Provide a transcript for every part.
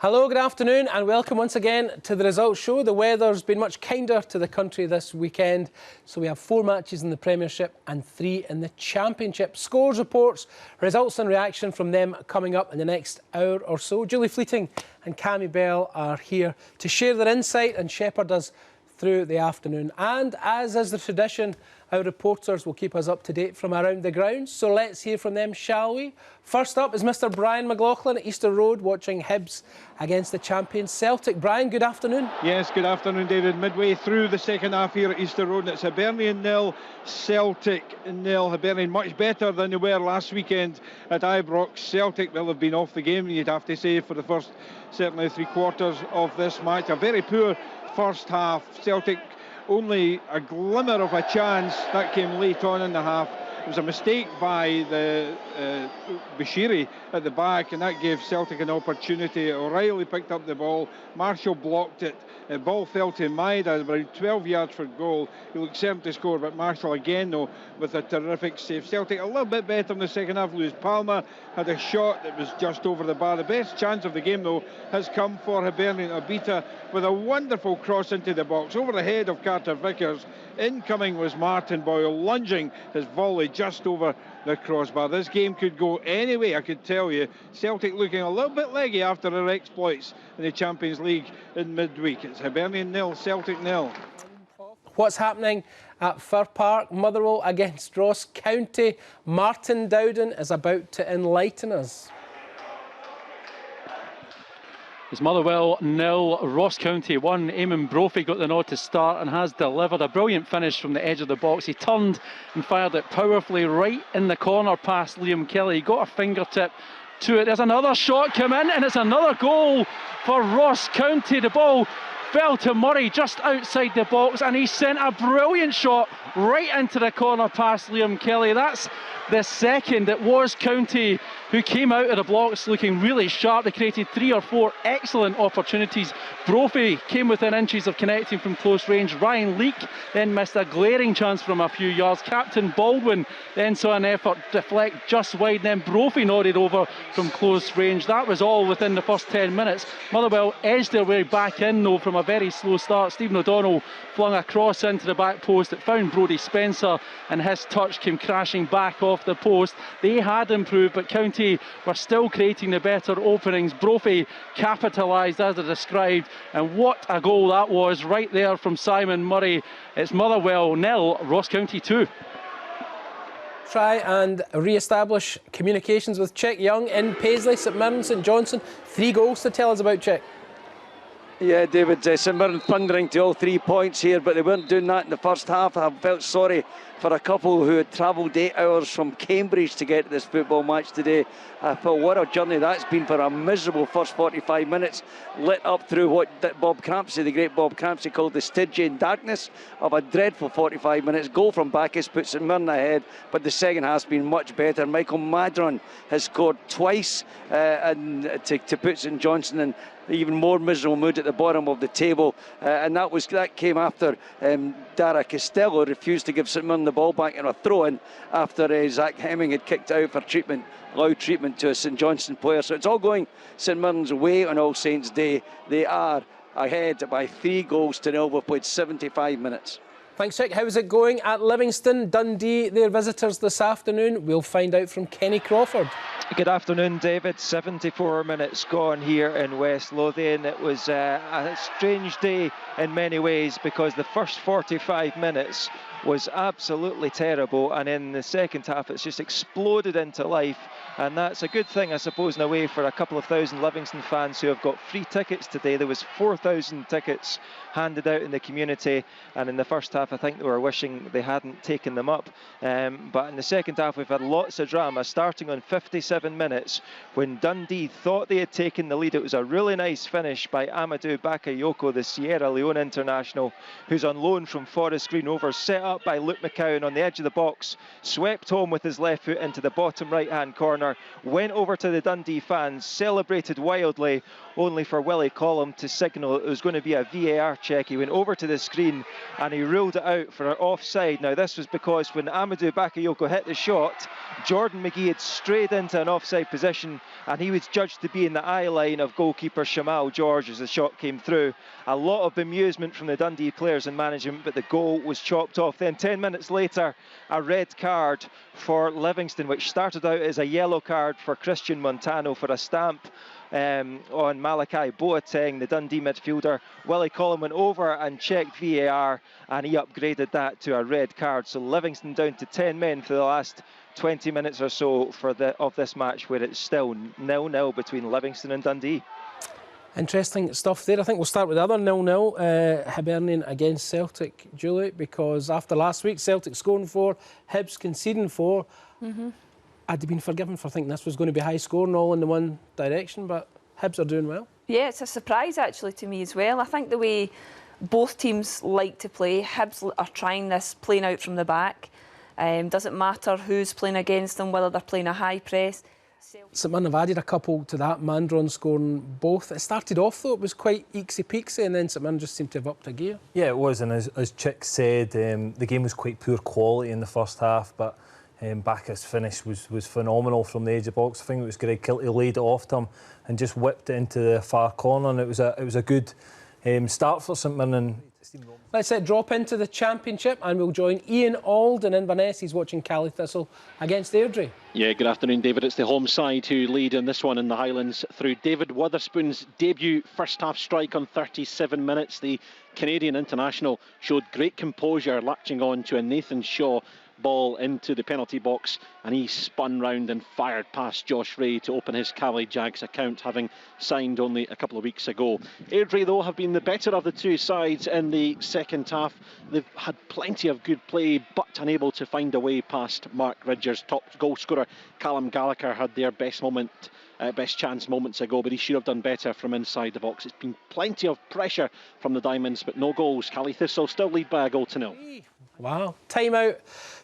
Hello, good afternoon and welcome once again to the Results Show. The weather's been much kinder to the country this weekend, so we have 4 matches in the Premiership and 3 in the Championship. Scores, reports, results and reaction from them coming up in the next hour or so. Julie Fleeting and Cammy Bell are here to share their insight and shepherd us through the afternoon. And as is the tradition, our reporters will keep us up to date from around the grounds. So let's hear from them, shall we? First up is Mr. Brian McLauchlin at Easter Road watching Hibs against the champions Celtic. Brian, good afternoon. Yes, good afternoon, David. Midway through the second half here at Easter Road, and it's Hibernian 0, Celtic 0. Hibernian much better than they were last weekend at Ibrox. Celtic will have been off the game, you'd have to say, for the first, certainly 3 quarters of this match. A very poor first half. Celtic only a glimmer of a chance. That came late on in the half. It was a mistake by the Bashiri at the back, and that gave Celtic an opportunity. O'Reilly picked up the ball, Marshall blocked it, the ball fell to Maida, about 12 yards for goal. He looked certain to score, but Marshall again though with a terrific save. Celtic a little bit better in the second half. Lewis Palmer had a shot that was just over the bar. The best chance of the game though has come for Hibernian. Obita with a wonderful cross into the box over the head of Carter Vickers. Incoming was Martin Boyle, lunging his volley just over the crossbar. This game could go any way, I could tell you. Celtic looking a little bit leggy after their exploits in the Champions League in midweek. It's Hibernian 0, Celtic 0. What's happening at Fir Park? Motherwell against Ross County. Martin Dowden is about to enlighten us. It's Motherwell 0, Ross County 1. Eamon Brophy got the nod to start and has delivered a brilliant finish from the edge of the box. He turned and fired it powerfully right in the corner past Liam Kelly. He got a fingertip to it. There's another shot come in and it's another goal for Ross County. The ball fell to Murray just outside the box and he sent a brilliant shot right into the corner past Liam Kelly. That's the second. It was County who came out of the blocks looking really sharp. They created 3 or 4 excellent opportunities. Brophy came within inches of connecting from close range. Ryan Leake then missed a glaring chance from a few yards. Captain Baldwin then saw an effort deflect just wide, then Brophy nodded over from close range. That was all within the first 10 minutes. Motherwell edged their way back in though from a very slow start. Stephen O'Donnell flung a cross into the back post. It found Brodie Spencer and his touch came crashing back off the post. They had improved, but County were still creating the better openings. Brophy capitalised as I described, and what a goal that was right there from Simon Murray. It's Motherwell 0, Ross County 2. Try and re-establish communications with Chick Young in Paisley, St Mirren, St Johnstone. 3 goals to tell us about, Chick. Yeah, David, St Mirren thundering to all 3 points here, but they weren't doing that in the first half. I felt sorry for a couple who had travelled 8 hours from Cambridge to get to this football match today. I thought, what a journey that's been for a miserable first 45 minutes, lit up through what Bob Crampsey, the great Bob Crampsey, called the Stygian darkness of a dreadful 45 minutes. Goal from Bacchus puts St Mirren ahead, but the second half's been much better. Michael Madron has scored twice to put St Johnstone in even more miserable mood at the bottom of the table, and that came after Dara Costello refused to give St Mirren the ball back in a throw-in after Zach Hemming had kicked out for loud treatment to a St Johnstone player. So it's all going St Mirren's way on All Saints' Day. They are ahead by 3 goals to 0. We've played 75 minutes. Thanks, Chick. How's it going at Livingston? Dundee, their visitors this afternoon. We'll find out from Kenny Crawford. Good afternoon, David. 74 minutes gone here in West Lothian. It was a strange day in many ways because the first 45 minutes was absolutely terrible, and in the second half it's just exploded into life, and that's a good thing, I suppose, in a way, for a couple of thousand Livingston fans who have got free tickets today. There was 4,000 tickets handed out in the community, and in the first half I think they were wishing they hadn't taken them up, but in the second half we've had lots of drama, starting on 57 minutes when Dundee thought they had taken the lead. It was a really nice finish by Amadou Bakayoko, the Sierra Leone international, who's on loan from Forest Green, over set up up by Luke McCowan on the edge of the box, swept home with his left foot into the bottom right-hand corner, went over to the Dundee fans, celebrated wildly, only for Willie Collum to signal it was going to be a VAR check. He went over to the screen and he ruled it out for an offside. Now this was because when Amadou Bakayoko hit the shot, Jordan McGee had strayed into an offside position and he was judged to be in the eye line of goalkeeper Shamal George as the shot came through. A lot of bemusement from the Dundee players and management, but the goal was chopped off. Then 10 minutes later, a red card for Livingston, which started out as a yellow card for Christian Montano for a stamp on Malachi Boateng, the Dundee midfielder. Willie Collum went over and checked VAR and he upgraded that to a red card. So Livingston down to 10 men for the last 20 minutes or so of this match, where it's still 0-0 between Livingston and Dundee. Interesting stuff there. I think we'll start with the other 0-0, Hibernian against Celtic, Julie, because after last week, Celtic scoring 4, Hibs conceding 4. I'd been forgiven for thinking this was going to be high scoring all in the one direction, but Hibs are doing well. Yeah, it's a surprise actually to me as well. I think the way both teams like to play, Hibs are trying this playing out from the back. Doesn't matter who's playing against them, whether they're playing a high press. St Mirren have added a couple to that, Mandron scoring both. It started off though, it was quite eeksy-peeksy, and then St Mirren just seemed to have upped a gear. Yeah, it was, and as Chick said, the game was quite poor quality in the first half, but Bacca's finish was phenomenal from the edge of the box. I think it was Greg Kilty laid it off to him and just whipped it into the far corner, and it was a good start for St Mirren. Let's drop into the Championship and we'll join Iain Auld in Inverness. He's watching Thistle against Airdrie. Yeah, good afternoon, David. It's the home side who lead in this one in the Highlands through David Witherspoon's debut first half strike on 37 minutes. The Canadian international showed great composure, latching on to a Nathan Shaw ball into the penalty box, and he spun round and fired past Josh Ray to open his Cali Jags account, having signed only a couple of weeks ago. Airdrie, though, have been the better of the two sides in the second half. They've had plenty of good play, but unable to find a way past Mark Ridgers. Top goal scorer Callum Gallagher had their best chance moments ago, but he should have done better from inside the box. It's been plenty of pressure from the Diamonds, but no goals. Thistle still lead by a 1-0. Wow. Time out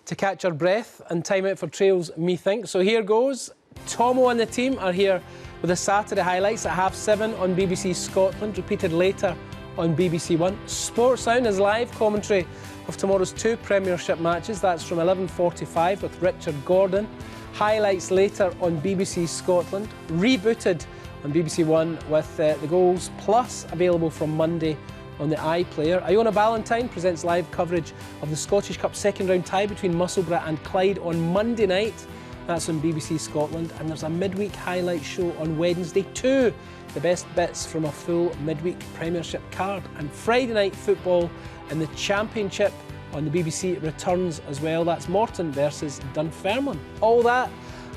to catch our breath and time out for trails, methinks. So here goes. Tomo and the team are here with the Saturday highlights at 7:30 on BBC Scotland, repeated later on BBC One. Sportscene is live commentary of tomorrow's 2 Premiership matches. That's from 11:45 with Richard Gordon. Highlights later on BBC Scotland. Rebooted on BBC One with the goals plus available from Monday on the iPlayer. Iona Ballantyne presents live coverage of the Scottish Cup second round tie between Musselburgh and Clyde on Monday night. That's on BBC Scotland. And there's a midweek highlight show on Wednesday too. The best bits from a full midweek Premiership card. And Friday night football in the Championship on the BBC returns as well. That's Morton versus Dunfermline. All that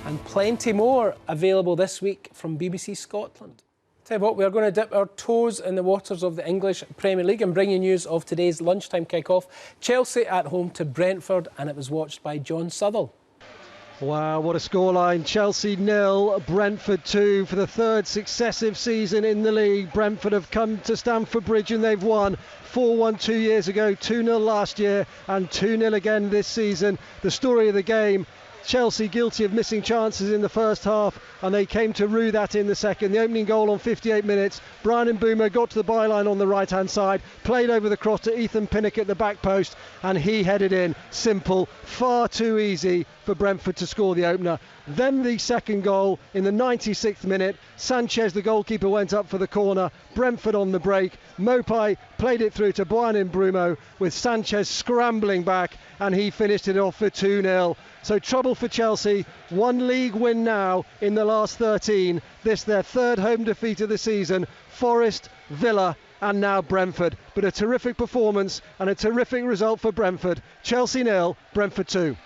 and plenty more available this week from BBC Scotland. Tell you what, we're going to dip our toes in the waters of the English Premier League and bring you news of today's lunchtime kick-off. Chelsea at home to Brentford, and it was watched by John Southall. Wow, what a scoreline. Chelsea 0, Brentford 2 for the 3rd successive season in the league. Brentford have come to Stamford Bridge and they've won 4-1 2 years ago, 2-0 last year and 2-0 again this season. The story of the game, Chelsea guilty of missing chances in the first half, and they came to rue that in the second. The opening goal on 58 minutes, Brian Mbeumo got to the byline on the right-hand side, played over the cross to Ethan Pinnock at the back post, and he headed in. Simple, far too easy for Brentford to score the opener. Then the second goal in the 96th minute, Sanchez, the goalkeeper, went up for the corner. Brentford on the break. Mopai played it through to Brian Mbeumo with Sanchez scrambling back, and he finished it off for 2-0. So trouble for Chelsea, 1 league win now in the last 13. This their 3rd home defeat of the season. Forest, Villa and now Brentford. But a terrific performance and a terrific result for Brentford. Chelsea 0, Brentford 2.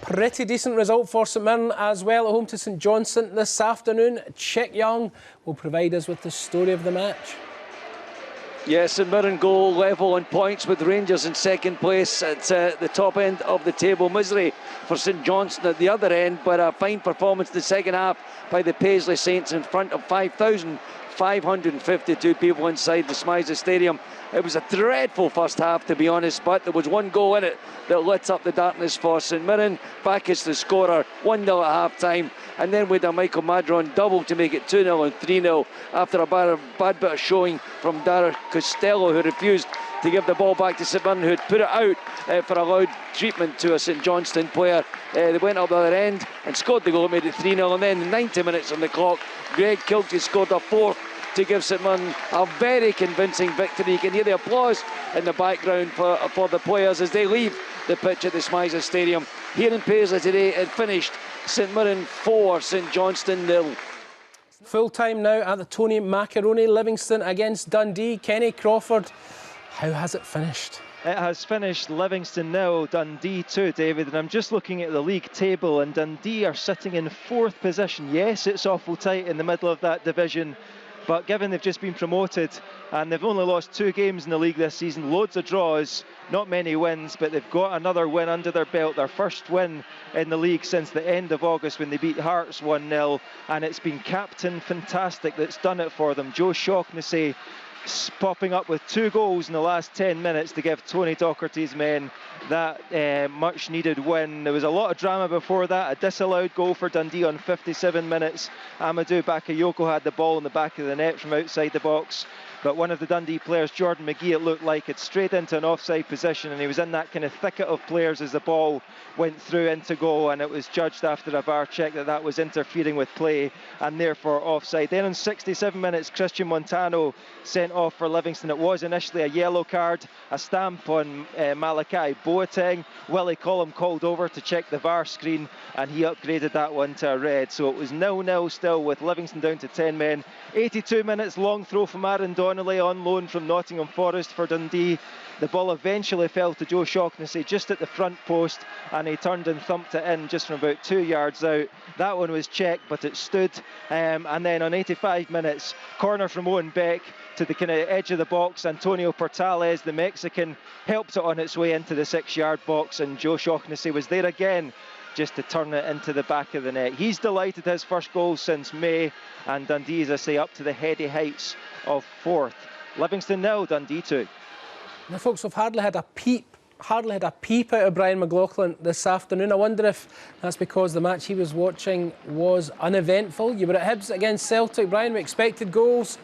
Pretty decent result for St Mirren as well at home to St Johnstone this afternoon. Chick Young will provide us with the story of the match. Yes, St Mirren go level on points with Rangers in second place at the top end of the table. Misery for St Johnstone at the other end, but a fine performance in the second half by the Paisley Saints in front of 5,000 552 people inside the Smiza Stadium. It was a dreadful first half, to be honest, but there was one goal in it that lit up the darkness for St Mirren. Back as the scorer, 1-0 at half-time, and then with a Michael Madron double to make it 2-0 and 3-0 after a bad bit of showing from Dara Costello, who refused to give the ball back to St Mirren, who had put it out for a loud treatment to a St Johnstone player. They went up the other end and scored the goal, made it 3-0, and then 90 minutes on the clock, Greg Kiltie scored a fourth to give St Mirren a very convincing victory. You can hear the applause in the background for the players as they leave the pitch at the Smiza Stadium. Here in Paisley today, it finished St Mirren 4, St Johnstone 0. Full time now at the Tony Macaroni. Livingston against Dundee. Kenny, Crawford, how has it finished? It has finished Livingston 0, Dundee 2, David, and I'm just looking at the league table, and Dundee are sitting in 4th position. Yes, it's awful tight in the middle of that division, but given they've just been promoted and they've only lost 2 games in the league this season, loads of draws, not many wins, but they've got another win under their belt, their first win in the league since the end of August when they beat Hearts 1-0, and it's been Captain Fantastic that's done it for them. Joe Shaughnessy popping up with 2 goals in the last 10 minutes to give Tony Docherty's men that much needed win. There was a lot of drama before that, a disallowed goal for Dundee on 57 minutes. Amadou Bakayoko had the ball in the back of the net from outside the box, but one of the Dundee players, Jordan McGee, it looked like, had strayed into an offside position, and he was in that kind of thicket of players as the ball went through into goal, and it was judged after a VAR check that was interfering with play and therefore offside. Then on 67 minutes, Christian Montano sent off for Livingston. It was initially a yellow card, a stamp on Malachi Boateng. Willie Collum called over to check the VAR screen, and he upgraded that one to a red. So it was 0-0 still with Livingston down to 10 men. 82 minutes, long throw from Aaron Donnelly on loan from Nottingham Forest for Dundee. The ball eventually fell to Joe Shaughnessy just at the front post, and he turned and thumped it in just from about 2 yards out. That one was checked, but it stood. And then on 85 minutes, corner from Owen Beck to the kind of edge of the box. Antonio Portales, the Mexican, helped it on its way into the 6-yard box, and Joe Shaughnessy was there again just to turn it into the back of the net. He's delighted his first goal since May, and Dundee, as I say, up to the heady heights of 4th. Livingston 0, Dundee 2. Now, folks, we've hardly had a peep out of Brian McLauchlin this afternoon. I wonder if that's because the match he was watching was uneventful. You were at Hibs against Celtic, Brian. We expected goals.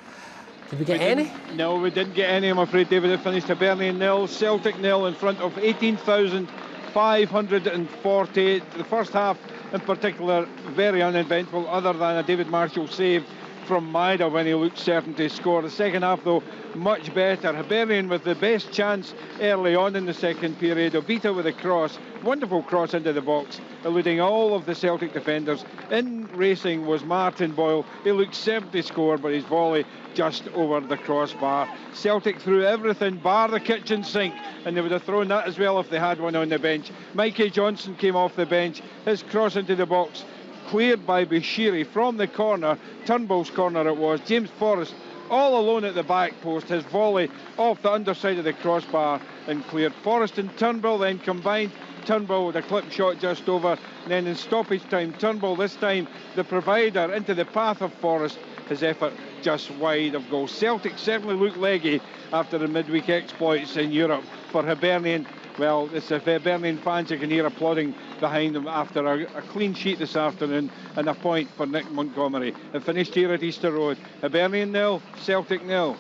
Did we get any? No, we didn't get any, I'm afraid, David. It finished Hibernian 0, Celtic 0 in front of 18,548. The first half, in particular, very uneventful, other than a David Marshall save from Maida when he looked certain to score. The second half, though, much better. Hibernian with the best chance early on in the second period. Obita with a cross, wonderful cross into the box, eluding all of the Celtic defenders. In racing was Martin Boyle. He looked certain to score, but his volley just over the crossbar. Celtic threw everything bar the kitchen sink, and they would have thrown that as well if they had one on the bench. Mikey Johnson came off the bench, his cross into the box, cleared by Bashiri from the corner, Turnbull's corner it was. James Forrest all alone at the back post, his volley off the underside of the crossbar and cleared. Forrest and Turnbull then combined. Turnbull with a clip shot just over, and then in stoppage time, Turnbull this time the provider into the path of Forrest, his effort just wide of goal. Celtic certainly looked leggy after the midweek exploits in Europe. For Hibernian, well, it's the Hibernian fans you can hear applauding behind them after a clean sheet this afternoon and a point for Nick Montgomery. It finished here at Easter Road. Hibernian 0, Celtic 0.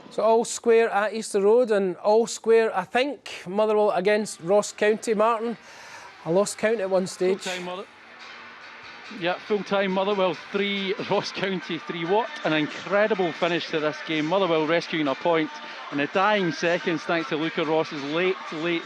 So all square at Easter Road, and all square, I think, Motherwell against Ross County. Martin, I lost count at one stage. Full-time Motherwell 3, Ross County 3. What an incredible finish to this game. Motherwell rescuing a point in the dying seconds thanks to Luca Ross's late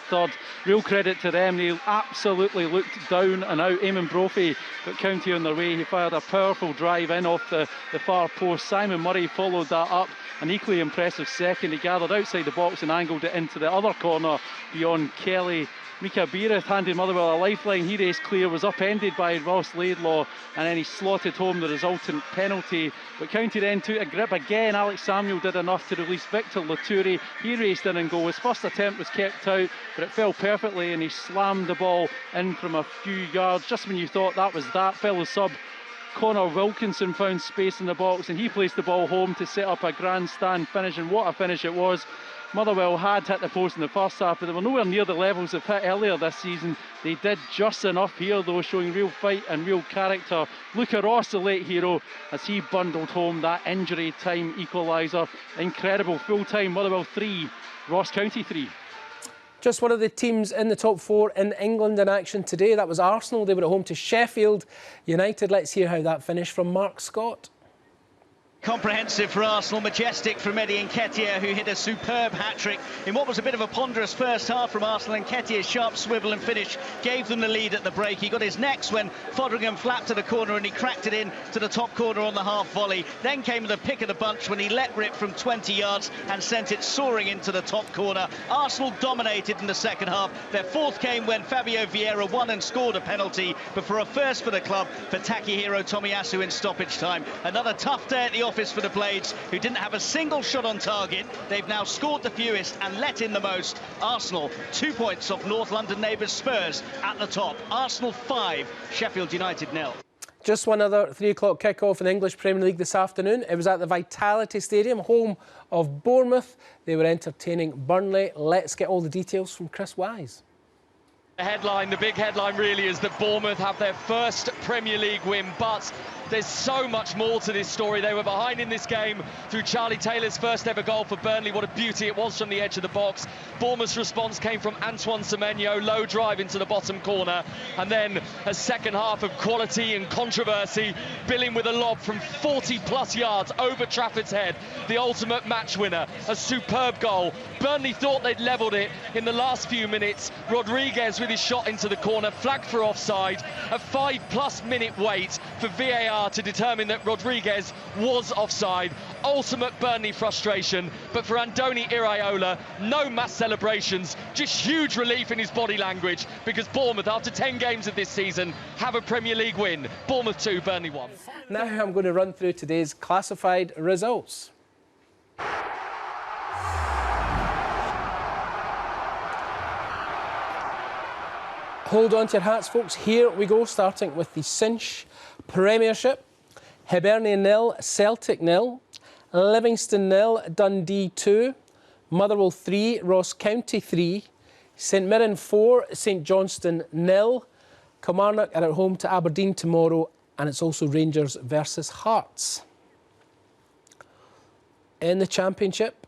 third. Real credit to them. They absolutely looked down and out. Eamon Brophy got County on their way. He fired a powerful drive in off the far post. Simon Murray followed that up. An equally impressive second. He gathered outside the box and angled it into the other corner beyond Kelly. Mika Beereth handed Motherwell a lifeline. He raced clear, was upended by Ross Laidlaw, and then he slotted home the resultant penalty. But County then took a grip again. Alex Samuel did enough to release Victor Laturi. He raced in and goal. His first attempt was kept out, but it fell perfectly, and he slammed the ball in from a few yards. Just when you thought that was that, fellow sub Connor Wilkinson found space in the box and he placed the ball home to set up a grandstand finish, and what a finish it was. Motherwell had hit the post in the first half, but they were nowhere near the levels they've hit earlier this season. They did just enough here though, showing real fight and real character. Luca Ross, the late hero, as he bundled home that injury time equaliser. Incredible. Full time, Motherwell 3, Ross County 3. Just one of the teams in the top 4 in England in action today. That was Arsenal. They were at home to Sheffield United. Let's hear how that finished from Mark Scott. Comprehensive for Arsenal, majestic from Eddie Nketiah, who hit a superb hat-trick in what was a bit of a ponderous first half from Arsenal. Nketiah's sharp swivel and finish gave them the lead at the break. He got his next when Foderingham flapped to the corner and he cracked it in to the top corner on the half volley. Then came the pick of the bunch when he let rip from 20 yards and sent it soaring into the top corner. Arsenal dominated in the second half. Their fourth came when Fabio Vieira won and scored a penalty, but for a first for the club for Takehiro Tomiyasu in stoppage time. Another tough day at the office for the Blades, who didn't have a single shot on target. They've now scored the fewest and let in the most. Arsenal 2 points off North London neighbours Spurs at the top. Arsenal 5, Sheffield United 0. Just one other 3 o'clock kick-off in the English Premier League this afternoon. It was at the Vitality Stadium, home of Bournemouth. They were entertaining Burnley. Let's get all the details from Chris Wise. The big headline really is that Bournemouth have their first Premier League win, but there's so much more to this story. They were behind in this game through Charlie Taylor's first ever goal for Burnley. What a beauty it was from the edge of the box. Bournemouth's response came from Antoine Semenyo, low drive into the bottom corner, and then a second half of quality and controversy. Billing with a lob from 40 plus yards over Trafford's head, the ultimate match winner, a superb goal. Burnley thought they'd levelled it in the last few minutes. Rodriguez with his shot into the corner, flagged for offside. A 5+ minute wait for VAR to determine that Rodriguez was offside. Ultimate Burnley frustration, but for Andoni Iraola, no mass celebrations, just huge relief in his body language, because Bournemouth, after 10 games of this season, have a Premier League win. Bournemouth 2, Burnley 1. Now I'm going to run through today's classified results. Hold on to your hats, folks. Here we go, starting with the Cinch Premiership. Hibernian 0, Celtic 0, Livingston 0, Dundee 2, Motherwell 3, Ross County 3, St Mirren 4, St Johnstone 0. Kilmarnock are at home to Aberdeen tomorrow, and it's also Rangers versus Hearts. In the Championship,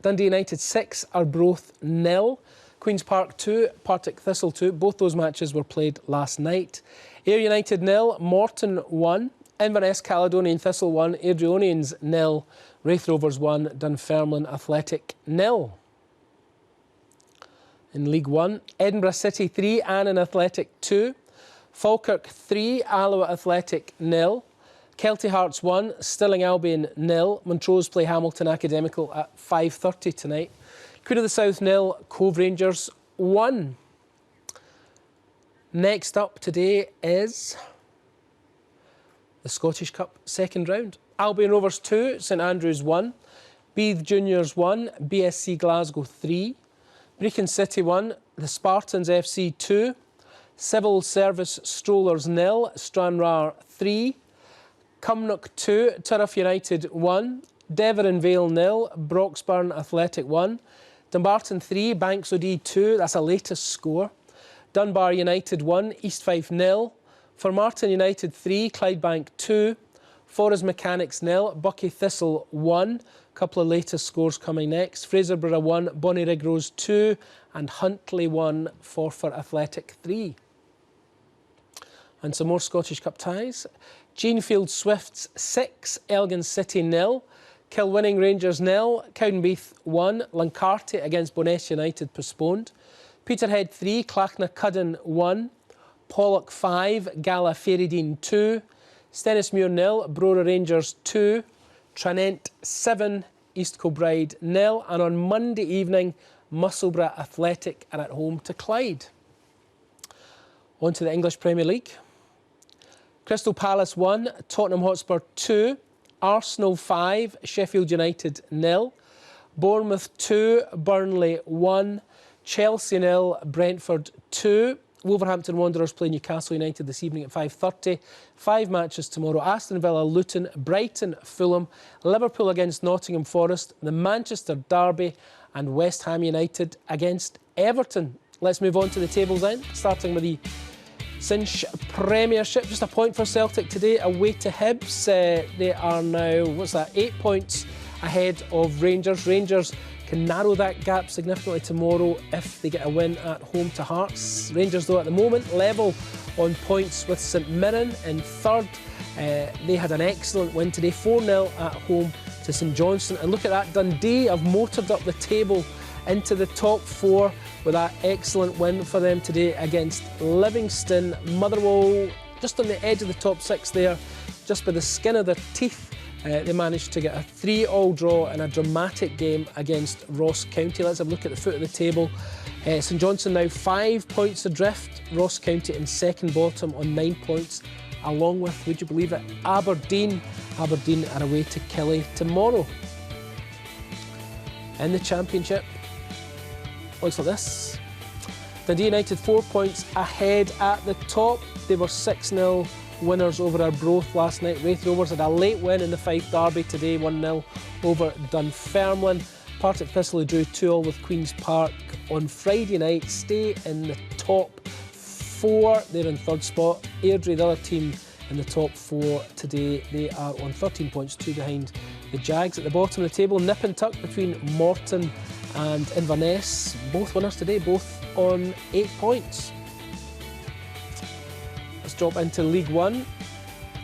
Dundee United 6, Arbroath 0. Queen's Park 2, Partick Thistle 2. Both those matches were played last night. Ayr United 0, Morton 1. Inverness, Caledonian, Thistle 1. Airdrieonians 0. Raith Rovers 1. Dunfermline Athletic 0. In League 1, Edinburgh City 3, Annan Athletic 2. Falkirk 3, Alloa Athletic 0. Kelty Hearts 1, Stirling Albion 0. Montrose play Hamilton Academical at 5:30 tonight. Queen of the South 0, Cove Rangers 1. Next up today is the Scottish Cup second round. Albion Rovers 2, St Andrews 1. Beath Juniors 1, BSC Glasgow 3. Brecon City 1, the Spartans FC 2. Civil Service Strollers 0, Stranraer 3. Cumnock 2, Turriff United 1. Devon Vale 0, Broxburn Athletic 1. Dumbarton 3, Banks OD 2, that's a latest score. Dunbar United 1, East Fife 0. Formartine United 3, Clydebank 2. Forres Mechanics 0, Buckie Thistle 1. Couple of latest scores coming next. Fraserburgh 1, Bonnyrigg Rose 2. And Huntly 1, Forfar Athletic 3. And some more Scottish Cup ties. Jeanfield Swifts 6, Elgin City 0. Kilwinning Rangers 0, Cowdenbeath 1, Lancarty against Boness United postponed. Peterhead 3, Clachnacudden 1, Pollock 5, Gala Ferrydean 2, Stennismuir 0, Brora Rangers 2, Tranent 7, East Kilbride 0, and on Monday evening, Musselburgh Athletic are at home to Clyde. On to the English Premier League. Crystal Palace 1, Tottenham Hotspur 2, Arsenal 5, Sheffield United 0, Bournemouth 2, Burnley 1, Chelsea 0, Brentford 2, Wolverhampton Wanderers play Newcastle United this evening at 5:30. 5 matches tomorrow. Aston Villa, Luton, Brighton, Fulham, Liverpool against Nottingham Forest, the Manchester Derby and West Ham United against Everton. Let's move on to the tables then, starting with the Cinch Premiership. Just a point for Celtic today, away to Hibs. They are now, 8 points ahead of Rangers. Rangers can narrow that gap significantly tomorrow if they get a win at home to Hearts. Rangers, though, at the moment, level on points with St Mirren in third. They had an excellent win today, 4-0 at home to St Johnstone. And look at that, Dundee have motored up the table into the top 4 with that excellent win for them today against Livingston. Motherwell just on the edge of the top 6 there, just by the skin of their teeth. They managed to get a 3-all draw in a dramatic game against Ross County. Let's have a look at the foot of the table. St Johnstone now 5 points adrift. Ross County in second bottom on 9 points, along with, would you believe it, Aberdeen. Aberdeen are away to Killie tomorrow. In the Championship, looks like this. Dundee United 4 points ahead at the top. They were 6-0 winners over Arbroath last night. Raith Rovers had a late win in the Fife Derby today, 1-0 over Dunfermline. Partick Thistle drew 2-2 with Queen's Park on Friday night. Stay in the top 4. They're in third spot. Airdrie, the other team in the top 4 today, they are on 13 points, 2 behind the Jags. At the bottom of the table, nip and tuck between Morton and Inverness. Both winners today, both on 8 points. Let's drop into League One.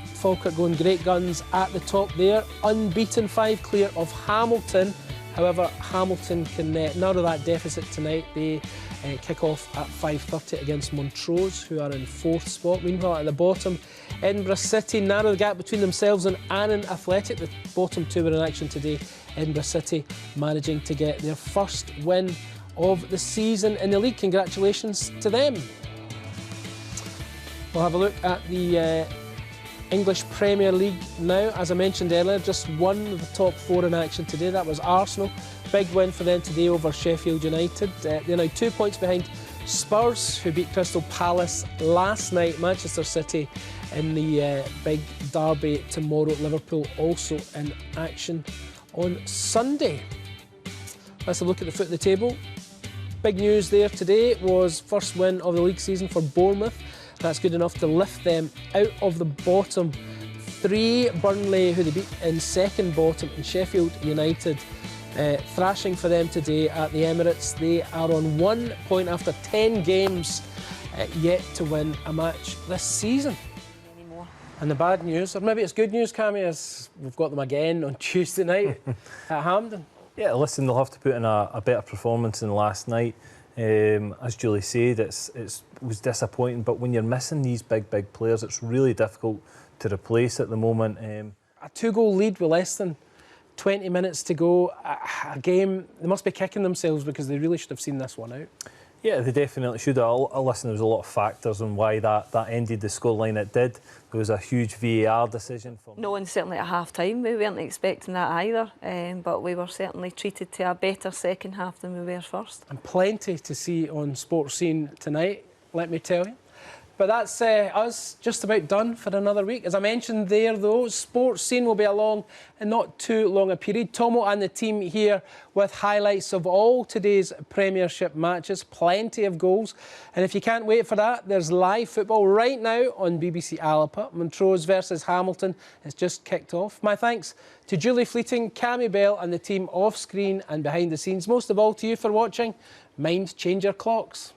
Falkirk going great guns at the top there. Unbeaten, 5 clear of Hamilton. However, Hamilton can narrow that deficit tonight. They kick off at 5:30 against Montrose, who are in 4th spot. Meanwhile, at the bottom, Edinburgh City narrow the gap between themselves and Annan Athletic. The bottom 2 were in action today. Edinburgh City managing to get their first win of the season in the league. Congratulations to them. We'll have a look at the English Premier League now. As I mentioned earlier, just one of the top 4 in action today. That was Arsenal. Big win for them today over Sheffield United. They're now 2 points behind Spurs, who beat Crystal Palace last night. Manchester City in the big derby tomorrow. Liverpool also in action on Sunday. Let's have a look at the foot of the table. Big news there today was first win of the league season for Bournemouth. That's good enough to lift them out of the bottom 3. Burnley, who they beat in second bottom, and Sheffield United thrashing for them today at the Emirates. They are on 1 point after 10 games, yet to win a match this season. And the bad news, or maybe it's good news, Cammy, is we've got them again on Tuesday night at Hampden. Yeah, listen, they'll have to put in a better performance than last night. As Julie said, it was disappointing, but when you're missing these big players, it's really difficult to replace at the moment. A 2-goal lead with less than 20 minutes to go. A game, they must be kicking themselves because they really should have seen this one out. Yeah, they definitely should have. Listen, there was a lot of factors on why that ended the scoreline it did. There was a huge VAR decision. No, and certainly at half-time we weren't expecting that either, but we were certainly treated to a better second half than we were first. And plenty to see on Sportscene tonight, let me tell you. But that's us just about done for another week. As I mentioned there, though, Sportscene will be along in not too long a period. Tomo and the team here with highlights of all today's Premiership matches. Plenty of goals. And if you can't wait for that, there's live football right now on BBC Alapa. Montrose versus Hamilton has just kicked off. My thanks to Julie Fleeting, Cammy Bell and the team off screen and behind the scenes. Most of all to you for watching. Mind change your clocks.